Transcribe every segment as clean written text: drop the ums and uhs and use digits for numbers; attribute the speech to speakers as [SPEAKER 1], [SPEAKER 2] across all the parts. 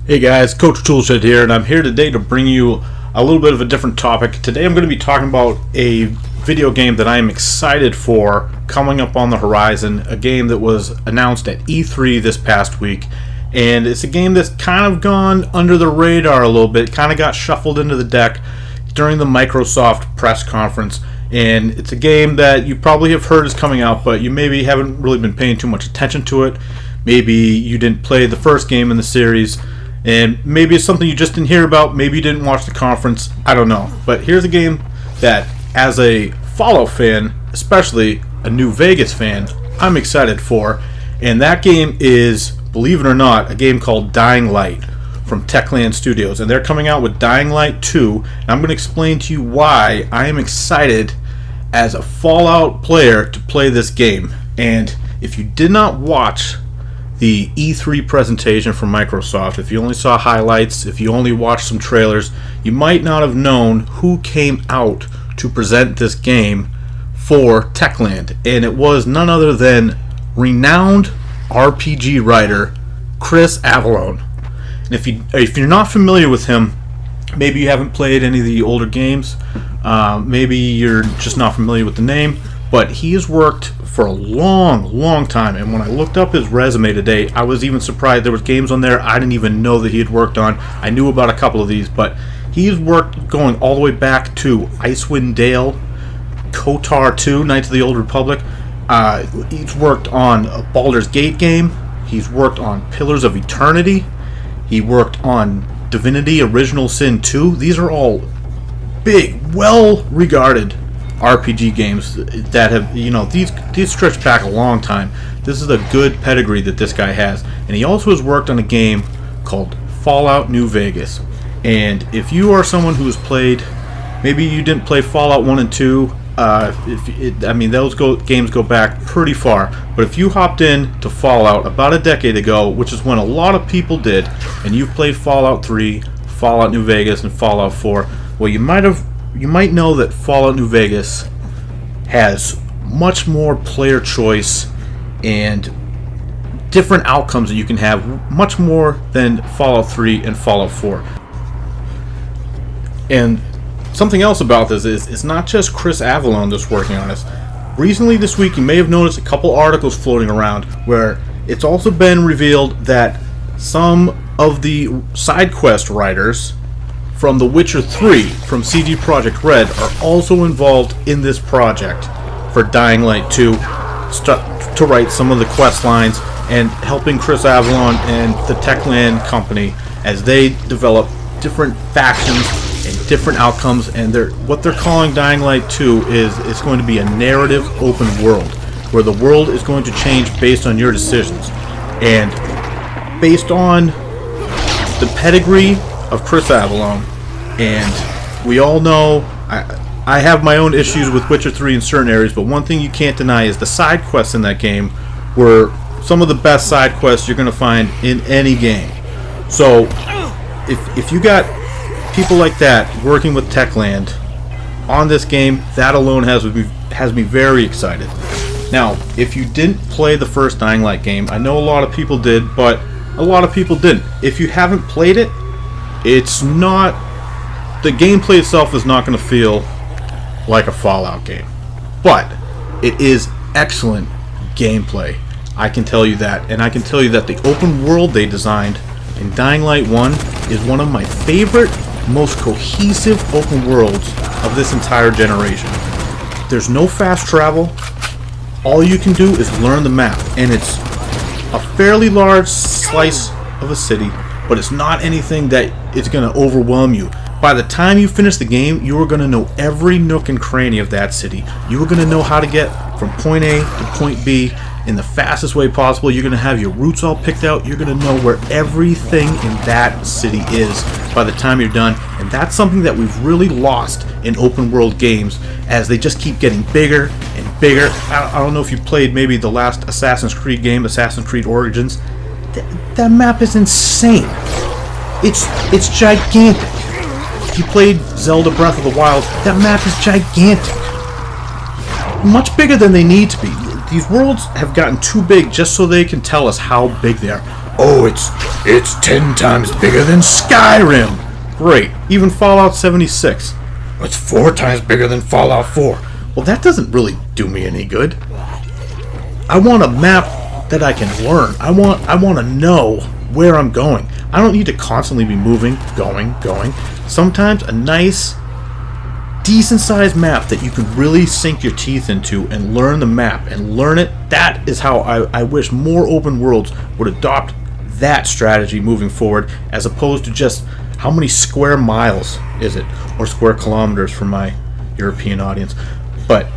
[SPEAKER 1] Hey guys, Coach Toolshed here, and I'm here today to bring you a little bit of a different topic. Today I'm going to be talking about a video game that I am excited for coming up on the horizon, a game that was announced at E3 this past week, and it's a game that's kind of gone under the radar a little bit, kind of got shuffled into the deck during the Microsoft press conference, and it's a game that you probably have heard is coming out, but you maybe haven't really been paying too much attention to it. Maybe you didn't play the first game in the series, and maybe it's something you just didn't hear about. Maybe you didn't watch the conference. I don't know. But here's a game that, as a Fallout fan, especially a New Vegas fan, I'm excited for. And that game is, believe it or not, a game called Dying Light from Techland Studios. And they're coming out with Dying Light 2. And I'm going to explain to you why I am excited as a Fallout player to play this game. And if you did not watch the E3 presentation from Microsoft, if you only saw highlights, if you only watched some trailers, you might not have known who came out to present this game for Techland, and it was none other than renowned RPG writer Chris Avellone. And if you're not familiar with him, maybe you haven't played any of the older games, maybe you're just not familiar with the name, but he has worked for a long time, and when I looked up his resume today, I was even surprised there was games on there I didn't even know that he had worked on. I knew about a couple of these, but he's worked going all the way back to Icewind Dale, KOTOR 2, Knights of the Old Republic. He's worked on a Baldur's Gate game. He's worked on Pillars of Eternity. He worked on Divinity Original Sin 2. These are all big, well-regarded RPG games that have, these stretch back a long time. This is a good pedigree that this guy has. And he also has worked on a game called Fallout New Vegas. And if you are someone who has played, maybe you didn't play Fallout 1 and 2, those games go back pretty far. But if you hopped in to Fallout about a decade ago, which is when a lot of people did, and you've played Fallout 3, Fallout New Vegas, and Fallout 4, well, you might know that Fallout New Vegas has much more player choice and different outcomes that you can have, much more than Fallout 3 and Fallout 4. And something else about this is it's not just Chris Avellone that's working on this. Recently this week, you may have noticed a couple articles floating around where it's also been revealed that some of the side quest writers from The Witcher 3 from CD Projekt Red are also involved in this project for Dying Light 2 to write some of the quest lines and helping Chris Avellone and the Techland company as they develop different factions and different outcomes. And what they're calling Dying Light 2 is it's going to be a narrative open world where the world is going to change based on your decisions. And based on the pedigree of Chris Avellone, and we all know I have my own issues with Witcher 3 in certain areas, but one thing you can't deny is the side quests in that game were some of the best side quests you're going to find in any game. So if you got people like that working with Techland on this game, that alone has me very excited. Now, if you didn't play the first Dying Light game, I know a lot of people did, but a lot of people didn't. If you haven't played it, the gameplay itself is not going to feel like a Fallout game, but it is excellent gameplay. I can tell you that, and I can tell you that the open world they designed in Dying Light 1 is one of my favorite, most cohesive open worlds of this entire generation. There's no fast travel. All you can do is learn the map, and it's a fairly large slice of a city, but it's not anything that is going to overwhelm you. By the time you finish the game, you are going to know every nook and cranny of that city. You are going to know how to get from point A to point B in the fastest way possible. You're going to have your routes all picked out. You're going to know where everything in that city is by the time you're done. And that's something that we've really lost in open world games as they just keep getting bigger and bigger. I don't know if you played maybe the last Assassin's Creed game, Assassin's Creed Origins. That map is insane. It's gigantic. If you played Zelda Breath of the Wild, that map is gigantic. Much bigger than they need to be. These worlds have gotten too big just so they can tell us how big they are. Oh, it's 10 times bigger than Skyrim. Great. Even Fallout 76. It's 4 times bigger than Fallout 4. Well, that doesn't really do me any good. I want a map that I can learn. I want to know where I'm going. I don't need to constantly be moving, going. Sometimes a nice, decent-sized map that you can really sink your teeth into and learn the map and learn it. That is how I wish more open worlds would adopt that strategy moving forward, as opposed to just how many square miles is it, or square kilometers for my European audience. But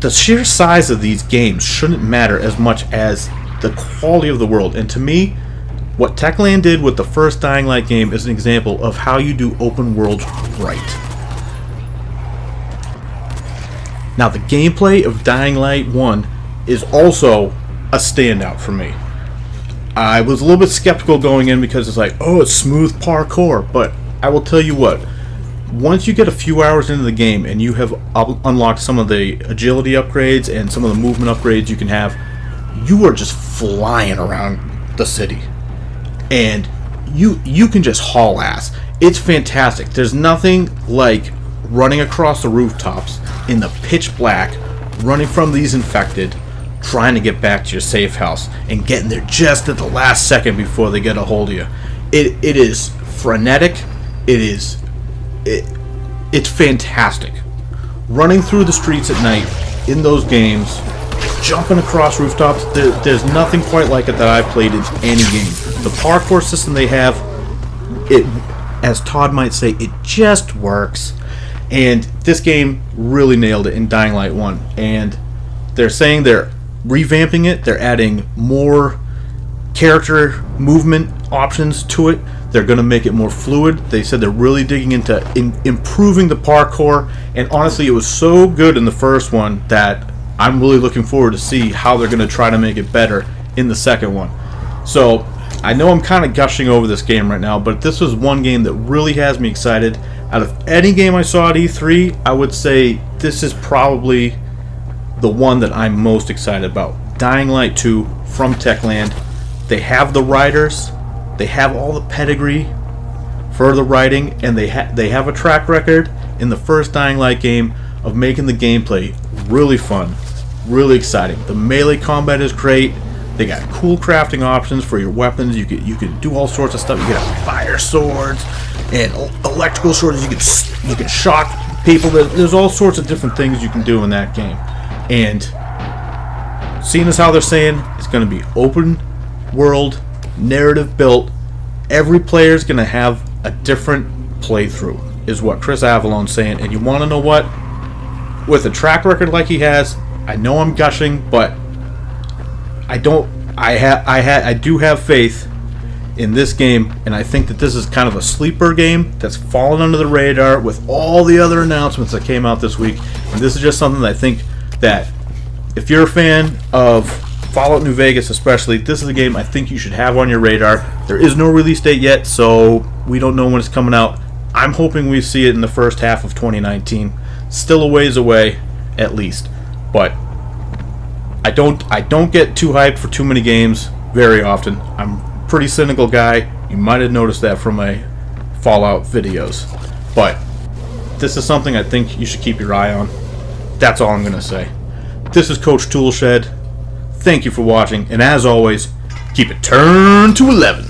[SPEAKER 1] the sheer size of these games shouldn't matter as much as the quality of the world. And to me, what Techland did with the first Dying Light game is an example of how you do open worlds right. Now, the gameplay of Dying Light 1 is also a standout for me. I was a little bit skeptical going in because it's like, oh, it's smooth parkour. But I will tell you what, once you get a few hours into the game and you have unlocked some of the agility upgrades and some of the movement upgrades you can have, you are just flying around the city. And you can just haul ass. It's fantastic. There's nothing like running across the rooftops in the pitch black, running from these infected, trying to get back to your safe house and getting there just at the last second before they get a hold of you. It is frenetic. It's fantastic. Running through the streets at night in those games, jumping across rooftops, there's nothing quite like it that I've played in any game. The parkour system they have, it, as Todd might say, it just works. And this game really nailed it in Dying Light 1. And they're saying they're revamping it. They're adding more character movement options to it. They're going to make it more fluid. They said they're really digging into improving the parkour. And honestly, it was so good in the first one that I'm really looking forward to see how they're going to try to make it better in the second one. So I know I'm kind of gushing over this game right now, but this was one game that really has me excited. Out of any game I saw at E3, I would say this is probably the one that I'm most excited about. Dying Light 2 from Techland. They have the writers, they have all the pedigree for the writing, and they have a track record in the first Dying Light game of making the gameplay really fun, really exciting. The melee combat is great. They got cool crafting options for your weapons. You can do all sorts of stuff. You can have fire swords and electrical swords. You can shock people. There's all sorts of different things you can do in that game. And seeing as how they're saying it's going to be open world, narrative built, every player is going to have a different playthrough, is what Chris Avalon's saying. And you want to know what? With a track record like he has, I know I'm gushing, but I do have faith in this game, and I think that this is kind of a sleeper game that's fallen under the radar with all the other announcements that came out this week. And this is just something that I think that if you're a fan of Fallout New Vegas especially, this is a game I think you should have on your radar. There is no release date yet, so we don't know when it's coming out. I'm hoping we see it in the first half of 2019. Still a ways away, at least. But I don't get too hyped for too many games very often. I'm a pretty cynical guy. You might have noticed that from my Fallout videos. But this is something I think you should keep your eye on. That's all I'm going to say. This is Coach Toolshed. Thank you for watching, and as always, keep it turned to 11.